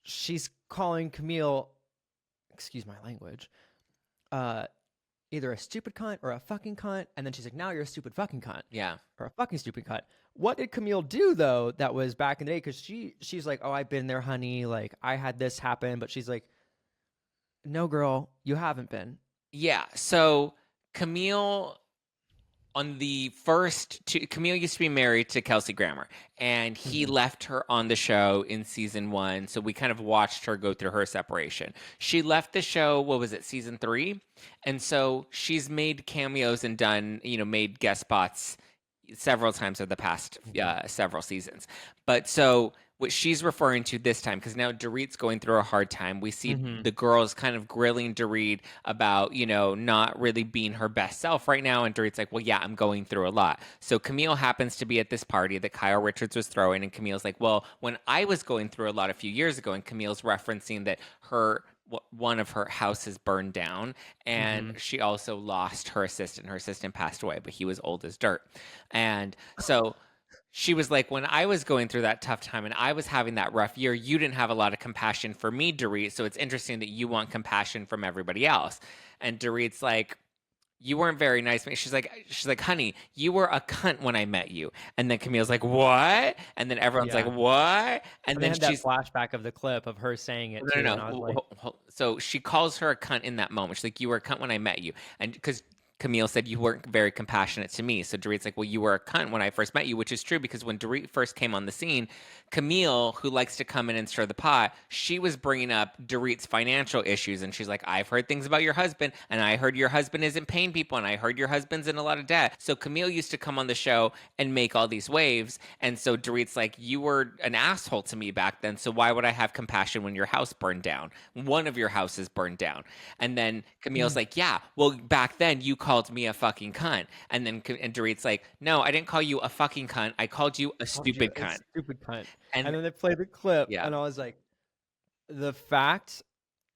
she's calling Camille, excuse my language, either a stupid cunt or a fucking cunt. And then she's like, now you're a stupid fucking cunt. Yeah. Or a fucking stupid cunt. What did Camille do though that was back in the day? Because she's like, oh, I've been there, honey. Like I had this happen. But she's like, no, girl, you haven't been. Yeah. So Camille on the first two, Camille used to be married to Kelsey Grammer, and he left her on the show in season 1. So we kind of watched her go through her separation. She left the show, what was it, season 3? And so she's made cameos and done, made guest spots several times over the past several seasons. But so what she's referring to this time, because now Dorit's going through a hard time. We see the girls kind of grilling Dorit about, not really being her best self right now. And Dorit's like, well, yeah, I'm going through a lot. So Camille happens to be at this party that Kyle Richards was throwing. And Camille's like, well, when I was going through a lot a few years ago, and Camille's referencing that one of her houses burned down, and she also lost her assistant. Her assistant passed away, but he was old as dirt. And so she was like, when I was going through that tough time and I was having that rough year, you didn't have a lot of compassion for me, Dorit. So it's interesting that you want compassion from everybody else. And Dorit's like, you weren't very nice to me. She's like, honey, you were a cunt when I met you. And then Camille's like, what? And then everyone's like, what? And then had she's that flashback of the clip of her saying it. no, too, no, and I was no. like, So she calls her a cunt in that moment. She's like, you were a cunt when I met you. And because Camille said you weren't very compassionate to me. So Dorit's like, well, you were a cunt when I first met you, which is true because when Dorit first came on the scene, Camille, who likes to come in and stir the pot, she was bringing up Dorit's financial issues. And she's like, I've heard things about your husband, and I heard your husband isn't paying people, and I heard your husband's in a lot of debt. So Camille used to come on the show and make all these waves. And so Dorit's like, you were an asshole to me back then. So why would I have compassion when your house burned down? One of your houses burned down. And then Camille's like, yeah, well, back then you called me a fucking cunt. And then Dorit's like, no, I didn't call you a fucking cunt. I called you a stupid cunt. Stupid cunt. And And then they played the clip, Yeah. and I was like, the fact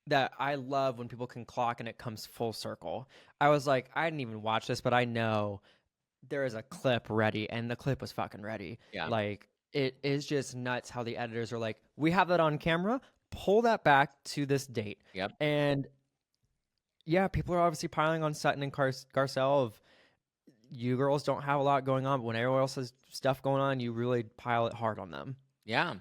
that I love when people can clock and it comes full circle. I was like, I didn't even watch this, but I know there is a clip ready, and the clip was fucking ready. Yeah. Like, it is just nuts how the editors are like, we have that on camera, pull that back to this date. Yep. And yeah, people are obviously piling on Sutton and Garcelle of, you girls don't have a lot going on, but when everyone else has stuff going on, you really pile it hard on them. Yeah.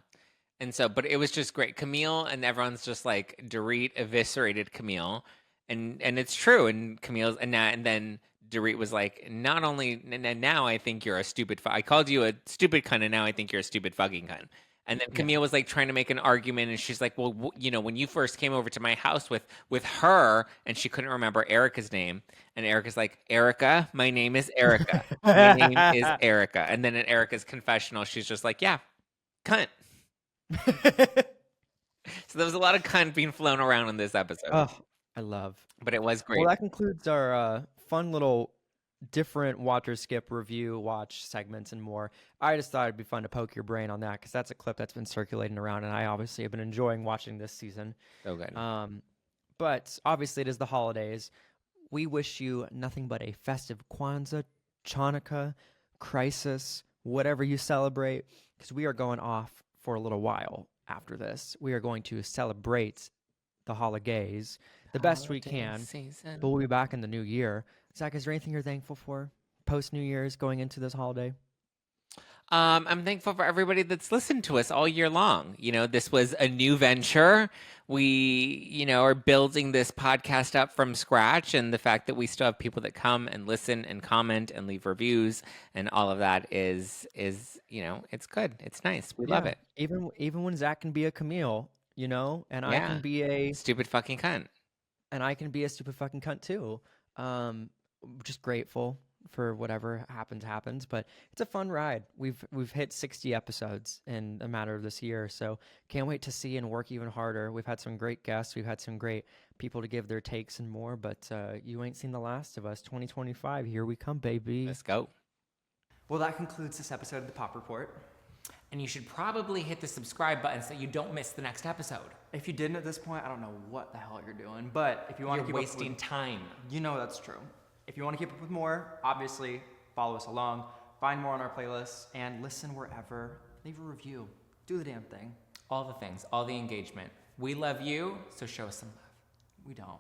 And so, but it was just great. Camille, and everyone's just like, Dorit eviscerated Camille. And it's true. And Camille's, and then Dorit was like, not only, and now I think you're a stupid, I called you a stupid cunt, and now I think you're a stupid fucking cunt. And then Camille was like trying to make an argument, and she's like, well, when you first came over to my house with her, and she couldn't remember Erica's name. And Erica's like, Erica, my name is Erica. My name is Erica. And then in Erica's confessional, she's just like, yeah, cunt. So there was a lot of cunt being flown around in this episode. Oh, I love. But it was great. Well, that concludes our fun little different watcher skip review watch segments and more. I just thought it'd be fun to poke your brain on that because that's a clip that's been circulating around, and I obviously have been enjoying watching this season. So good. But obviously it is the holidays. We wish you nothing but a festive Kwanzaa, Chanukah, crisis, whatever you celebrate, because we are going off for a little while after this. We are going to celebrate the holidays the best we can, but we'll be back in the new year. Zach, is there anything you're thankful for post New Year's going into this holiday? I'm thankful for everybody that's listened to us all year long. This was a new venture. We, are building this podcast up from scratch, and the fact that we still have people that come and listen and comment and leave reviews and all of that is it's good. It's nice. We love it. Even when Zach can be a Camille, and I can be a stupid fucking cunt. And I can be a stupid fucking cunt too. Just grateful for whatever happens, but it's a fun ride. We've hit 60 episodes in a matter of this year, so can't wait to see and work even harder. We've had some great guests, we've had some great people to give their takes and more, but you ain't seen the last of us. 2025, here we come, baby. Let's go. Well, that concludes this episode of the Pop Report. And you should probably hit the subscribe button so you don't miss the next episode. If you didn't at this point, I don't know what the hell you're doing, but if you want to keep wasting up with, time. that's true. If you want to keep up with more, obviously follow us along, find more on our playlists, and listen wherever. Leave a review. Do the damn thing. All the things, all the engagement. We love you, so show us some love. We don't.